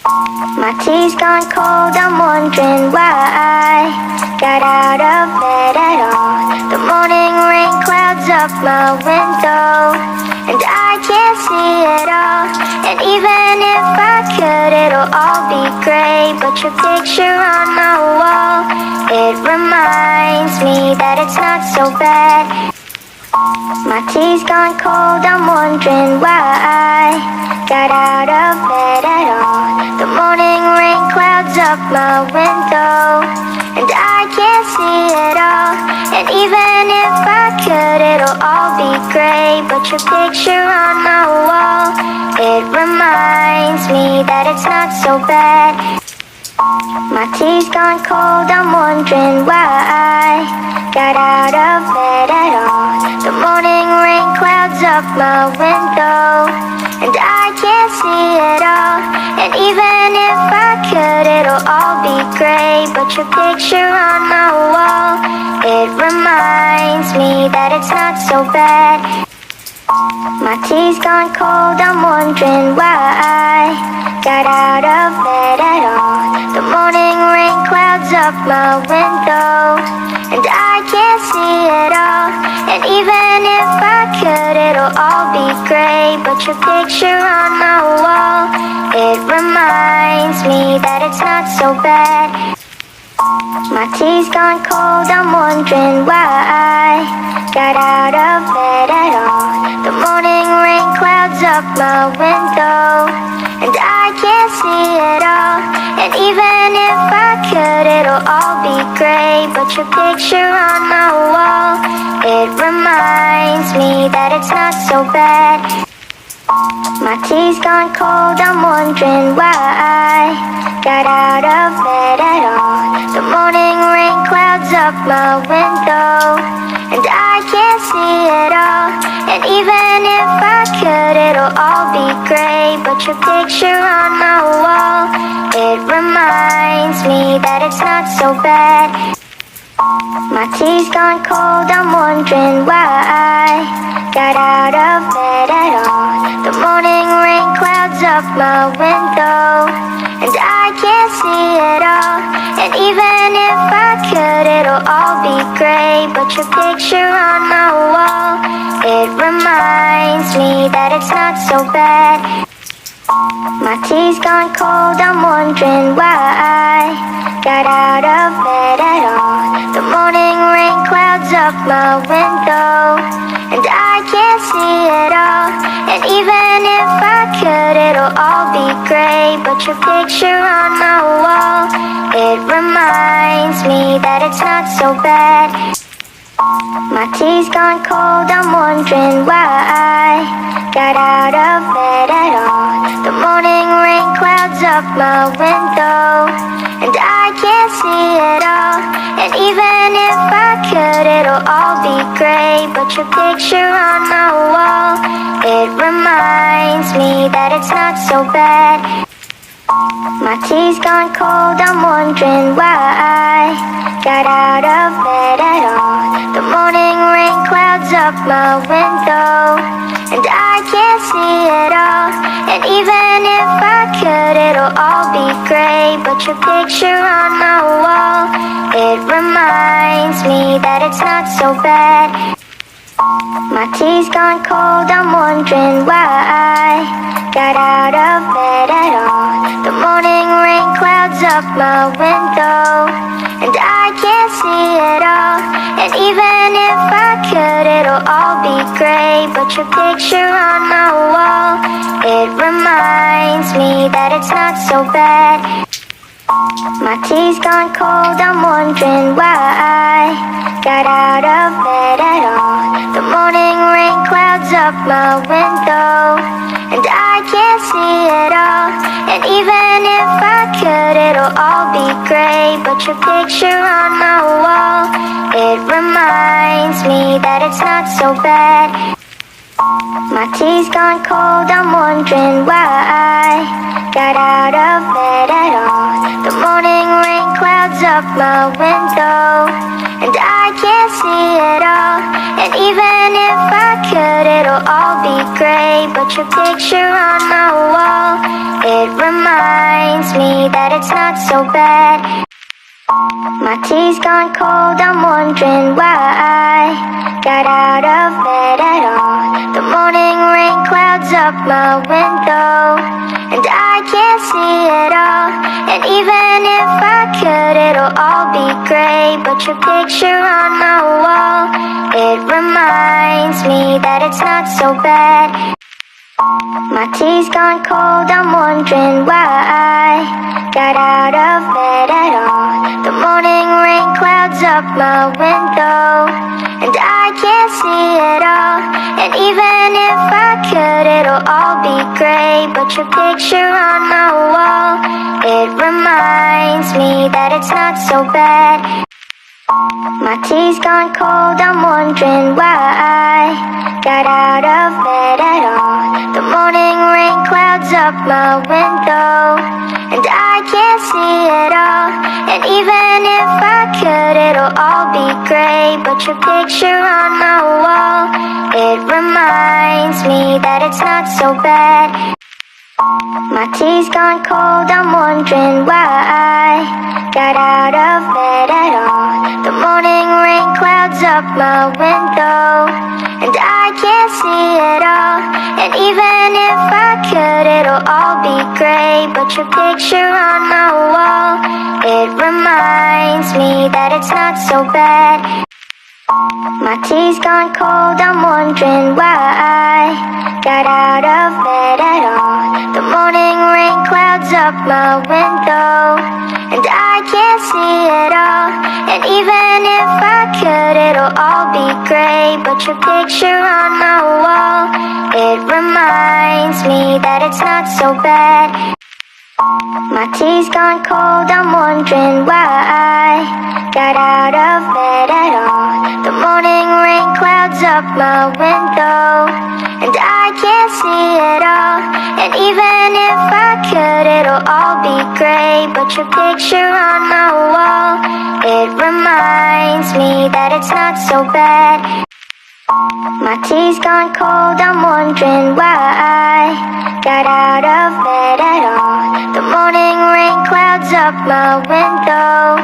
My tea's gone cold, I'm wondering why I got out of bed at all. The morning rain clouds up my window, and I can't see it all. And even if I could, it'll all be gray. But your picture on my wall, it reminds me that it's not so bad. My tea's gone cold, I'm wondering why I got out of bed at all. The morning rain clouds up my window, and I can't see it all. And even if I could, it'll all be gray. But your picture on my wall, it reminds me that it's not so bad. My tea's gone cold, I'm wondering why I got out of bed at all. The morning rain clouds up my window, and I can't see it all. And even if I could, it'll all be gray. But your picture on my wall, it reminds me that it's not so bad. My tea's gone cold, I'm wondering why I got out of bed at all. The morning rain clouds up my window, and I can't see it all. And even if I could, it'll all be gray. But your picture on my wall, it reminds me that it's not so bad. My tea's gone cold, I'm wondering why I got out of bed at all. The morning rain clouds up my window, and I can't see it all. And even if I could, it'll all be gray. But your picture on my wall, it reminds me that it's not so bad. My tea's gone cold, I'm wondering why I got out of bed at all. The morning rain clouds up my window, and I can't see it all. And even if I could, it'll all be gray. But your picture on my wall, it reminds me that it's not so bad. My tea's gone cold, I'm wondering why I got out of bed at all. The morning rain clouds up my window, and I can't see it all. And even if I could, it'll all be gray. But your picture on my wall, it reminds me that it's not so bad. My tea's gone cold, I'm wondering why I got out of bed at all. The morning rain clouds up my window, and I can't see it all. And even if I could, it'll all be gray. But your picture on my wall, it reminds me that it's not so bad. My tea's gone cold, I'm wondering why I got out of bed at all. The morning rain clouds up my window, and I can't see it all. And even if I could, it'll all be gray. But your picture on my wall, it reminds me that it's not so bad. My tea's gone cold, I'm wondering why I got out of bed at all. The morning rain clouds up my window, and I can't see it all. And even if I could, it'll all be gray. But your picture on my wall, it reminds me that it's not so bad. My tea's gone cold, I'm wondering why I got out of bed at all. The morning rain clouds up my window, and I can't see it all. And even if I could, it'll all be gray. But your picture on my wall, it reminds me that it's not so bad. My tea's gone cold, I'm wondering why I got out of bed at all. The morning rain clouds up my window, and I can't see it all. And even if I could, it'll all be gray. But your picture on my wall, it reminds me that it's not so bad. My tea's gone cold, I'm wondering why I got out of bed at all. The morning rain clouds up my window, and I can't see it all. And even if I could, it'll all be great. But your picture on my wall, it reminds me that it's not so bad. My tea's gone cold, I'm wondering why I got out of bed at all. The morning rain clouds up my window, and I can't see it all. And even if I could, it'll all be great. But your picture on my wall, it reminds me that it's not so bad. My tea's gone cold, I'm wondering why I got out of bed at all. The morning rain clouds up my window, and I can't see it all. And even if I could, it'll all be great. But your picture on my wall, it reminds me that it's not so bad. My tea's gone cold, I'm wondering why I got out of bed at all. The morning rain clouds up my window, and I can't see it all. And even if I could, it'll all be great. But your picture on my wall, it reminds me that it's not so bad. My tea's gone cold, I'm wondering why I got out of bed at all. The morning rain clouds up my window, and I can't see it all. And even if I could, it'll all be great. But your picture on my wall, it reminds me that it's not so bad. My tea's gone cold, I'm wondering why I got out of bed at all. The morning rain clouds up my window, and I can't see it all. And even if I could, it'll all be great. But your picture on my wall, it reminds me that it's not so bad. My tea's gone cold, I'm wondering why I got out of bed at all. The morning rain clouds up my window, and I can't see it all. And even if I could, it'll all be great. But your picture on my wall, it reminds me that it's not so bad. My tea's gone cold, I'm wondering why I got out of bed at all. The morning rain clouds up my window,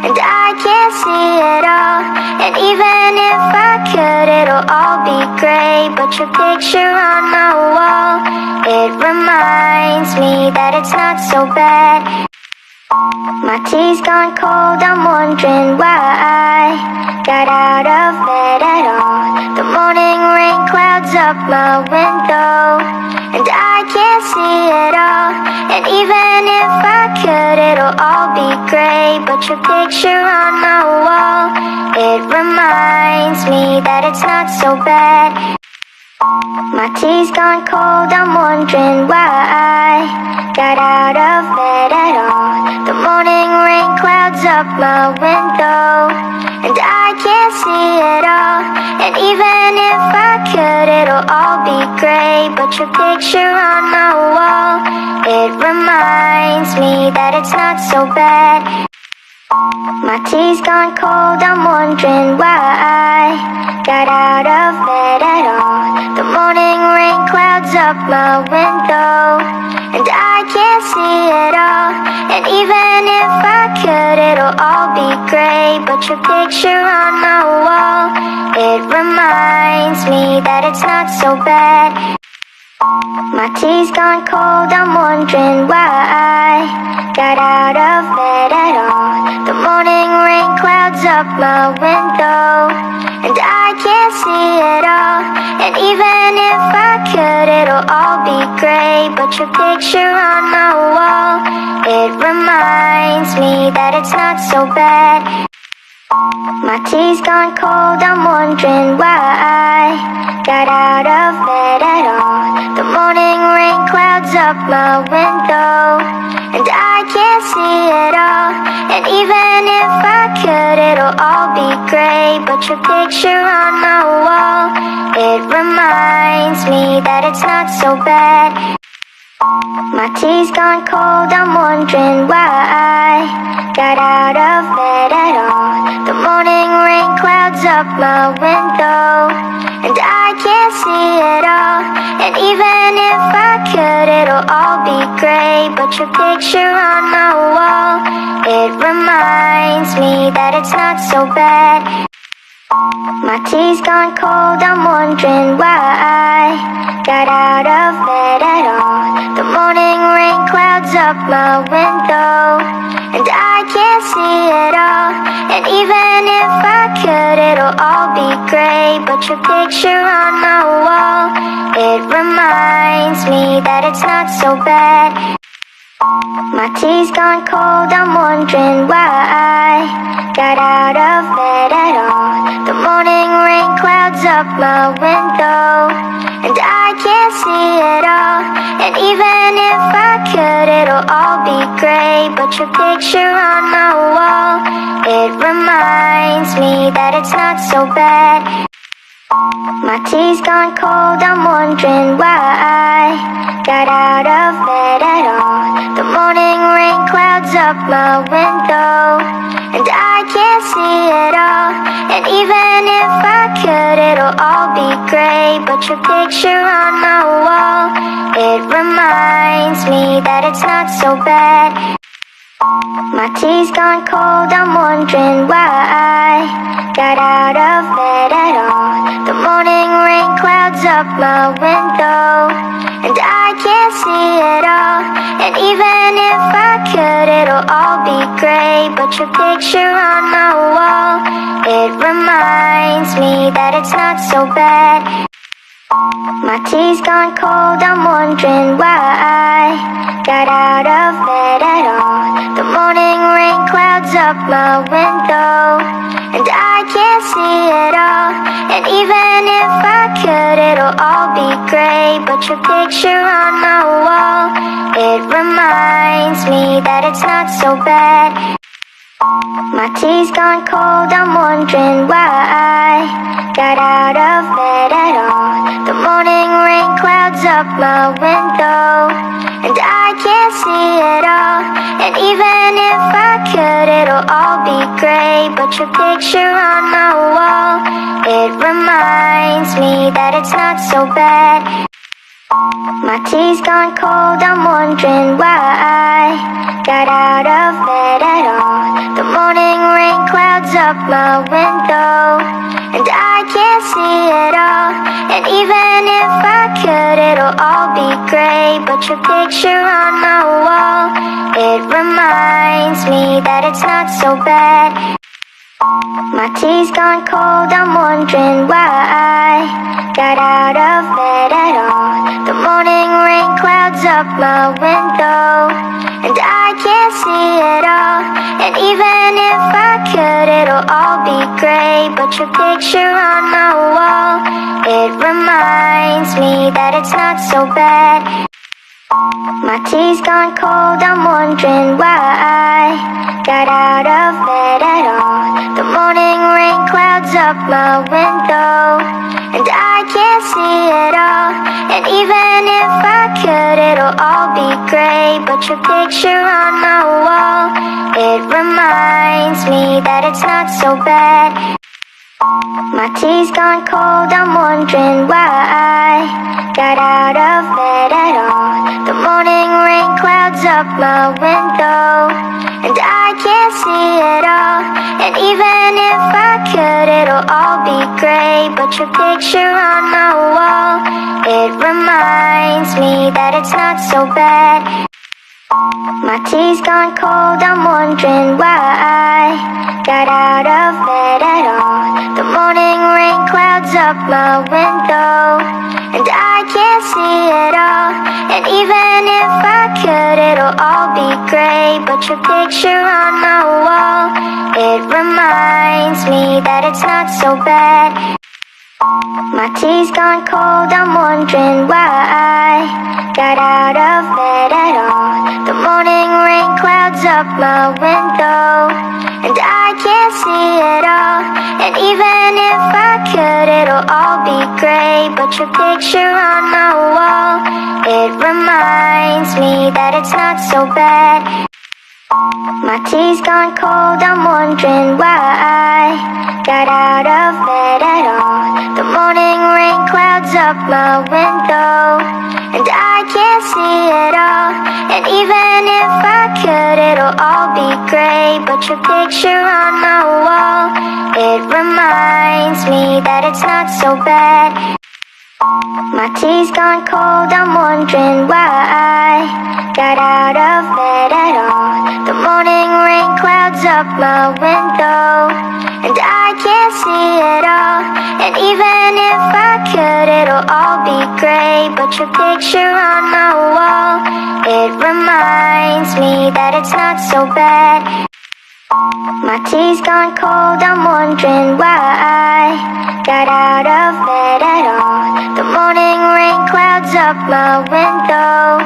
and I can't see it all. And even if I could, it'll all be great. But your picture on my wall, it reminds me that it's not so bad. My tea's gone cold, I'm wondering why I got out of bed at all. The morning rain clouds up my window, and I can't see it all. And even if I could, it'll all be great. But your picture on my wall, it reminds me that it's not so bad. My tea's gone cold, I'm wondering why I got out of bed at all. The morning rain clouds up my window, and I can't see it all. And even if I could, it'll all be great. But your picture on my wall, it reminds me that it's not so bad. My tea's gone cold, I'm wondering why I got out of bed at all. The morning rain clouds up my window, and I can't see it all. And even if I could, it'll all be great. But your picture on my wall, it reminds me that it's not so bad. My tea's gone cold, I'm wondering why I got out of bed at all. The morning rain clouds up my window, and I can't see it all. And even if I could, it'll all be great. But your picture on my wall, it reminds me that it's not so bad. My tea's gone cold, I'm wondering why I got out of bed at all. The morning rain clouds up my window, and I can't see it all. And even if I could, it'll all be great. But your picture on my wall, it reminds me that it's not so bad. My tea's gone cold, I'm wondering why I got out of bed at all. The morning rain clouds up my window, and I can't gray, but your picture on my wall, it reminds me that it's not so bad. My tea's gone cold, I'm wondering why I got out of bed at all. The morning rain clouds up my window, and I can't see it all. And even if I could, it'll all be gray, but your picture on my wall, it reminds me that it's not so bad. My tea's gone cold, I'm wondering why I got out of bed at all. The morning rain clouds up my window, and I can't see it all. And even if I could, it'll all be gray, but your picture on my wall, it reminds me that it's not so bad. My tea's gone cold, I'm wondering why I got out of bed at all. The morning rain clouds up my window, and I can't see it all. And even if I could, it'll all be gray, but your picture on my wall, it reminds me that it's not so bad. My tea's gone cold, I'm wondering why I got out of bed at all. The morning rain clouds up my window, and I can't see it all. And even if I could, it'll all be gray, but your picture on my wall, it reminds me that it's not so bad. My tea's gone cold, I'm wondering why I got out of bed at all. The morning rain clouds up my window, and I can't see it all. And even if I could, it'll all be gray, but your picture on my wall, it reminds me that it's not so bad. My tea's gone cold, I'm wondering why I got out of bed at all. The morning rain clouds up my window, and I can't see it all. And even if I could, it'll all be gray, but your picture on my wall, it reminds me that it's not so bad. My tea's gone cold, I'm wondering why I got out of bed at all. The morning rain clouds up my window, and I can't see it all. And even if I could, it'll all be gray, but your picture on my wall, it reminds me that it's not so bad. My tea's gone cold, I'm wondering why I got out of bed at all. The morning rain clouds up my window, and I can't see it all. And even if I could, it'll all be gray, but your picture on my wall, it reminds me that it's not so bad. My tea's gone cold, I'm wondering why I got out of bed at all. The morning rain clouds up my window, and I can't see it all. And even if I could, it'll all be gray, but your picture on my wall, it reminds me that it's not so bad. My tea's gone cold, I'm wondering why I got out of bed at all. The morning rain clouds up my window, and I can't see it all. And even if I could, it'll all be gray, but your picture on my wall, it reminds me that it's not so bad. My tea's gone cold, I'm wondering why I got out of bed at all. The morning rain clouds up my window, and I can't see it all. And even if I could, it'll all be gray, but your picture on my wall, it reminds me that it's not so bad. My tea's gone cold, I'm wondering why I got out of bed at all. The morning rain clouds up my window, and I can't see it all. And even if I could, it'll all be gray, but your picture on my wall, it reminds me that it's not so bad. My tea's gone cold, I'm wondering why I got out of bed at all. The morning rain clouds up my window, and I can't can't see it all. And even if I could, it'll all be gray. But your picture on my wall, it reminds me that it's not so bad. My tea's gone cold, I'm wondering why I got out of bed at all. The morning rain clouds up my window, and I can't see it all. And even if I could, it'll all be gray. But your picture on my wall, it reminds me that it's not so bad. My tea's gone cold, I'm wondering why I got out of bed at all. The morning rain clouds up my window,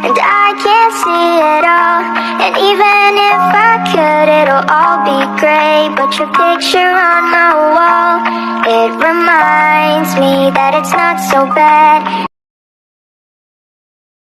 and I can't see it all. And even if I could, it'll all be gray. But your picture on my wall, it reminds me that it's not so bad.